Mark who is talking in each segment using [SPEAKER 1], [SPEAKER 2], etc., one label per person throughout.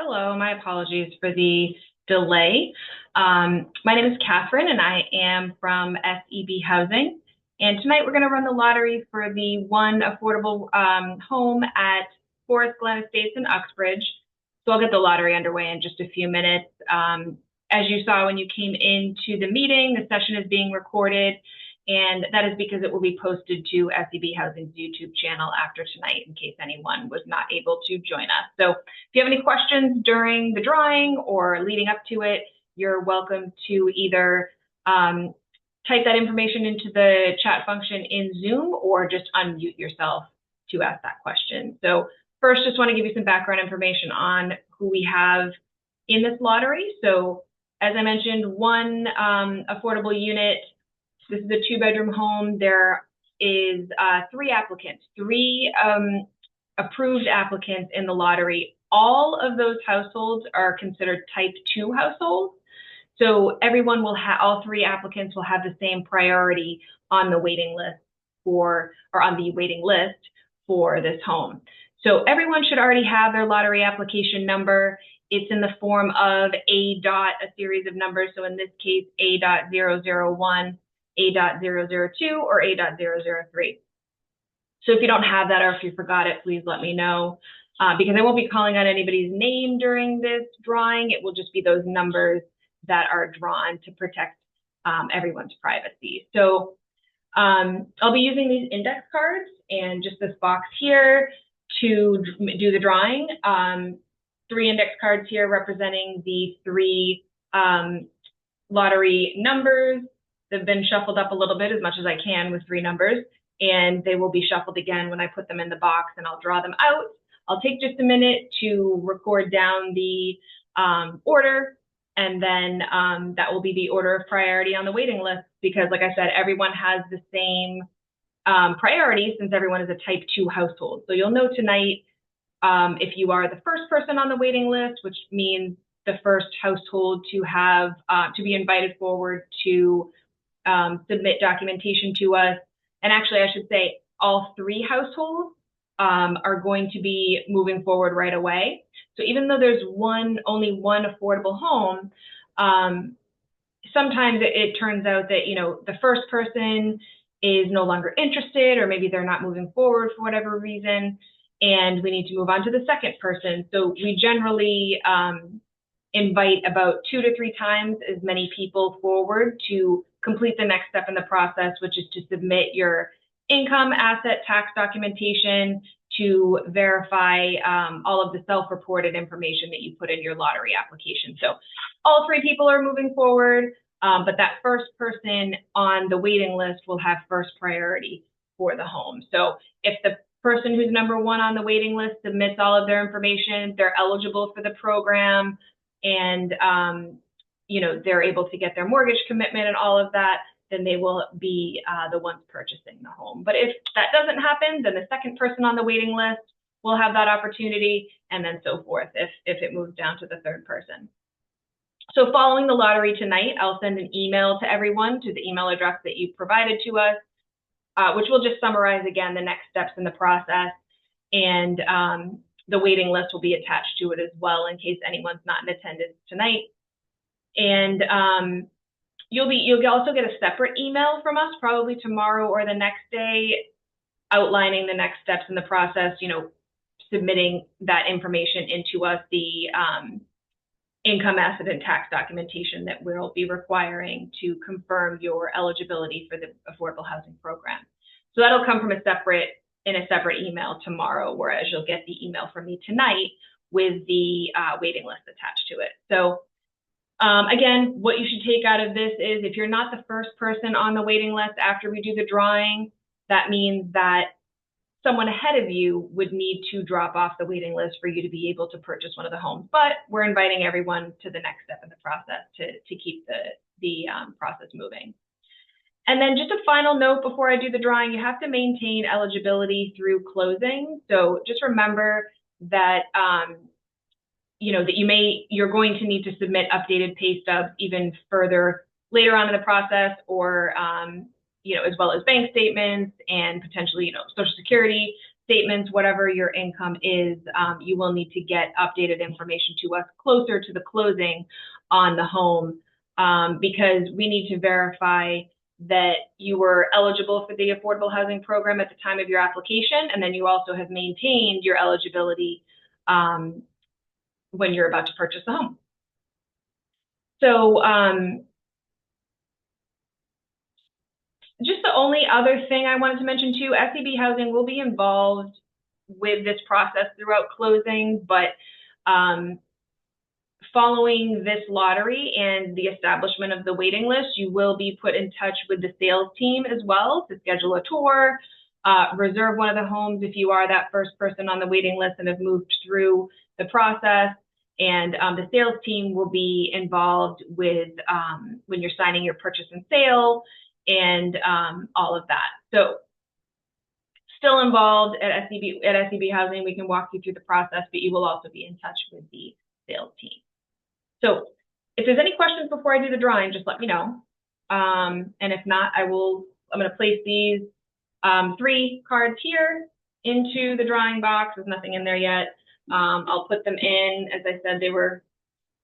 [SPEAKER 1] Hello, my apologies for the delay. My name is Catherine and I am from SEB Housing. And tonight we're going to run the lottery for the one affordable home at Forest Glen Estates in Uxbridge. So I'll get the lottery underway in just a few minutes. As you saw when you came into the meeting, the session is being recorded, and that is because it will be posted to SEB Housing's YouTube channel after tonight in case anyone was not able to join us. So if you have any questions during the drawing or leading up to it, you're welcome to either type that information into the chat function in Zoom or just unmute yourself to ask that question. So first, just want to give you some background information on who we have in this lottery. So as I mentioned, one affordable unit. This is a 2-bedroom home. There is three approved applicants in the lottery. All of those households are considered type 2 households. So everyone will have, all three applicants will have the same priority on the waiting list for this home. So everyone should already have their lottery application number. It's in the form of a series of numbers. So in this case, A.001, A.002, or A.003. So if you don't have that or if you forgot it, please let me know because I won't be calling out anybody's name during this drawing. It will just be those numbers that are drawn to protect everyone's privacy. So I'll be using these index cards and just this box here to do the drawing. 3 index cards here representing the 3 lottery numbers. They've been shuffled up a little bit as much as I can with 3 numbers, and they will be shuffled again when I put them in the box, and I'll draw them out. I'll take just a minute to record down the order, and then that will be the order of priority on the waiting list because, like I said, everyone has the same priority since everyone is a type 2 household. So you'll know tonight if you are the first person on the waiting list, which means the first household to have to be invited forward to submit documentation to us. And actually, I should say all 3 households are going to be moving forward right away. So even though there's only one affordable home, sometimes it turns out that, the first person is no longer interested, or maybe they're not moving forward for whatever reason, and we need to move on to the second person. So we generally invite about 2 to 3 times as many people forward to complete the next step in the process, which is to submit your income, asset, tax documentation to verify all of the self-reported information that you put in your lottery application. So all 3 people are moving forward, but that first person on the waiting list will have first priority for the home. So if the person who's number 1 on the waiting list submits all of their information, they're eligible for the program, and they're able to get their mortgage commitment and all of that, then they will be the ones purchasing the home. But if that doesn't happen, then the second person on the waiting list will have that opportunity, and then so forth if it moves down to the third person. So following the lottery tonight, I'll send an email to everyone to the email address that you provided to us, which will just summarize again the next steps in the process, and the waiting list will be attached to it as well in case anyone's not in attendance tonight. And you'll also get a separate email from us probably tomorrow or the next day outlining the next steps in the process, submitting that information into us, the income, asset, and tax documentation that we'll be requiring to confirm your eligibility for the affordable housing program. So that'll come from in a separate email tomorrow, whereas you'll get the email from me tonight with the waiting list attached to it. So again, what you should take out of this is if you're not the first person on the waiting list after we do the drawing, that means that someone ahead of you would need to drop off the waiting list for you to be able to purchase one of the homes. But we're inviting everyone to the next step in the process to keep the process moving. And then just a final note before I do the drawing, you have to maintain eligibility through closing. So just remember that you're going to need to submit updated pay stubs even further later on in the process, or as well as bank statements and potentially Social Security statements, whatever your income is, you will need to get updated information to us closer to the closing on the home, because we need to verify that you were eligible for the affordable housing program at the time of your application, and then you also have maintained your eligibility when you're about to purchase the home. So just the only other thing I wanted to mention too, SEB Housing will be involved with this process throughout closing, but following this lottery and the establishment of the waiting list, you will be put in touch with the sales team as well to schedule a tour, reserve one of the homes if you are that first person on the waiting list and have moved through the process. And the sales team will be involved with when you're signing your purchase and sale and all of that. So still involved at SEB Housing. We can walk you through the process, but you will also be in touch with the sales team. So if there's any questions before I do the drawing, just let me know. And if not, I'm going to place these 3 cards here into the drawing box. There's nothing in there yet. I'll put them in. As I said, they were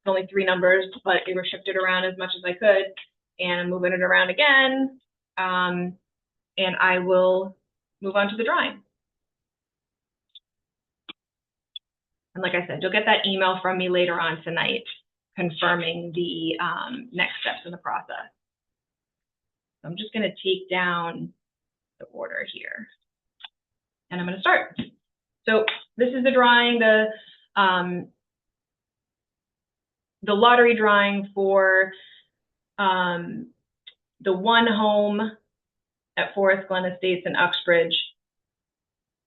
[SPEAKER 1] only 3 numbers, but they were shifted around as much as I could. And I'm moving it around again. And I will move on to the drawing. And like I said, you'll get that email from me later on tonight confirming the next steps in the process. So I'm just going to take down the order here. And I'm going to start. So this is the drawing, the lottery drawing for the one home at Forest Glen Estates in Uxbridge.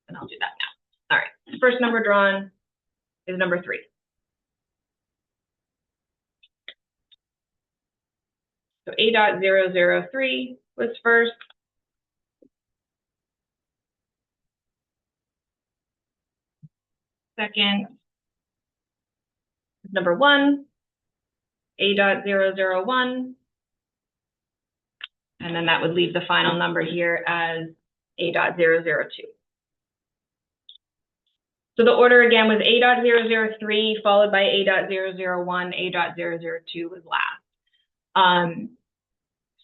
[SPEAKER 1] And I'll do that now. All right, the first number drawn is number 3. So A.003 was first. Second is number 1, A.001. And then that would leave the final number here as A.002. So the order again was A.003 followed by A.001, A.002 was last.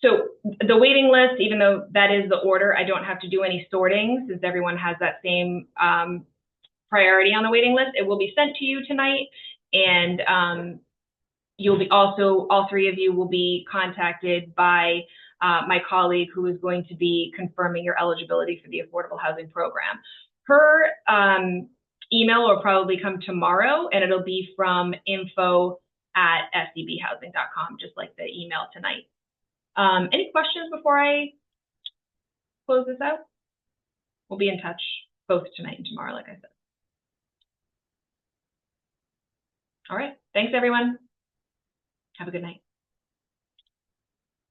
[SPEAKER 1] So the waiting list, even though that is the order, I don't have to do any sorting since everyone has that same priority on the waiting list. It will be sent to you tonight, and you'll be also, all 3 of you will be contacted by my colleague who is going to be confirming your eligibility for the affordable housing program. Her email will probably come tomorrow, and it'll be from info@sebhousing.com, just like the email tonight. Any questions before I close this out? We'll be in touch both tonight and tomorrow, like I said. All right, thanks everyone. Have a good night.